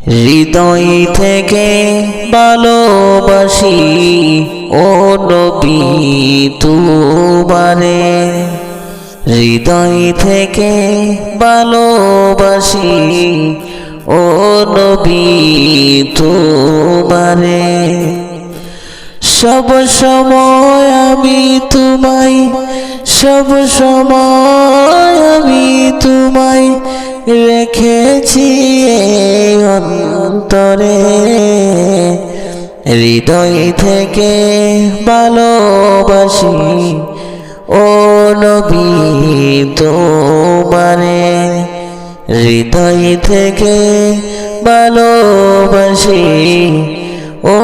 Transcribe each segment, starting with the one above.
হৃদয় থেকে ভালোবাসি ও নবী তোমারে, হৃদয় থেকে ভালোবাসি ও নবী তোমারে। সব সময় আমি তোমায়, সব সময় আমি তোমায় রেখেছি অন্তরে, হৃদয় থেকে ভালোবাসি ও নবী তোমারে, হৃদয় থেকে ভালোবাসি ও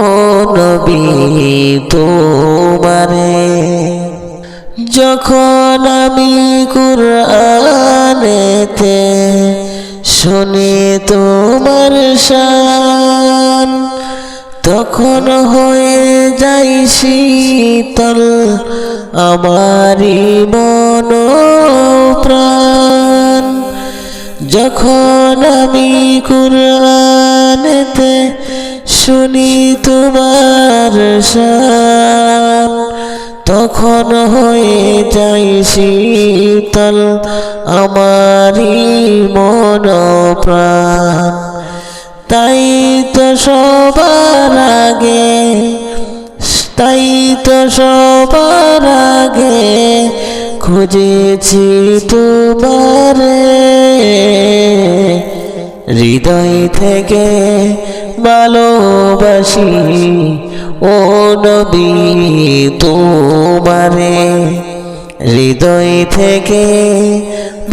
নবী তোমারে। যখন আমি কুরআনেতে শুনি তোমার শান, তখন হয়ে যাই শীতল আমারি মন প্রাণ। যখন আমি কুরআনেতে শুনি তোমার শান, তখন হয়ে যাই শীতল আমারি মন প্রাণ। তাই তো সবার আগে, তাই তো সবার আগে খুঁজেছি তোমারে, হৃদয় থেকে ভালোবাসি ও নবী তোমারে, হৃদয় থেকে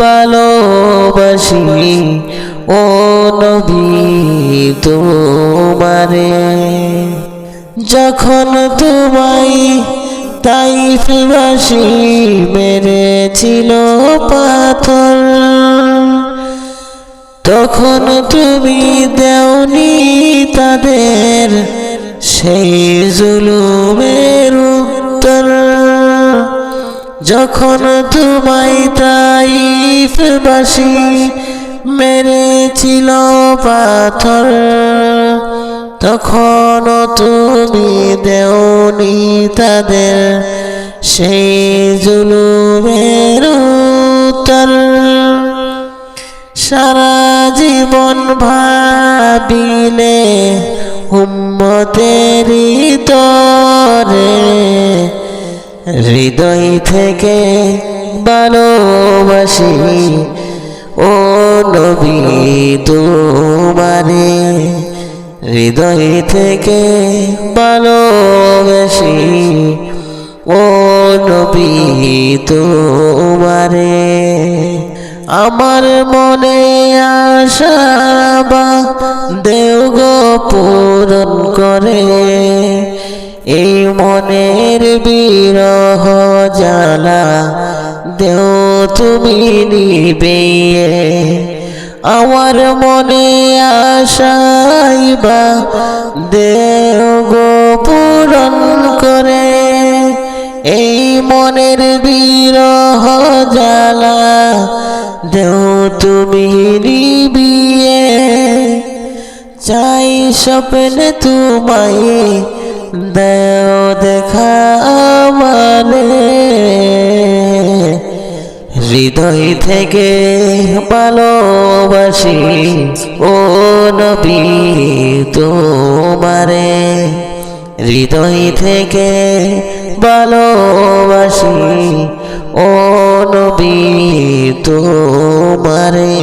ভালোবাসি ও নবী তোমারে। যখন তোমায় তাইফবাসী মেরেছিল পাথর, তখন তুমি দেওনি তাদের সেই জুলুমের উত্তর। যখন তোমায় তাইফবাসী মেরেছিল পাথর, তখন তুমি দেওনি তাদের সেই জুলুমের উত্তর। সারা জীবন ভাবিলে উম্মতেরি তরে, হৃদয় থেকে ভালোবাসি ও নবী তোমারে, হৃদয় থেকে ভালোবাসি ও নবী তোমারে। আমার মনে আশা বা দেও গো পূরণ করে, এই মনের বিরহ জ্বালা দেও তুমি নিবিয়ে। আমার মনে আশাই বা দেও গো পূরণ করে, এই মনের বিরহ জ্বালা দেও তুমি নিবিয়ে। চাই স্বপ্নে তোমায় দেও দেখা আমারে, হৃদয় থেকে ভালোবাসি ও নবী তোমারে, হৃদয় থেকে ভালোবাসি ও নবী তোমারে।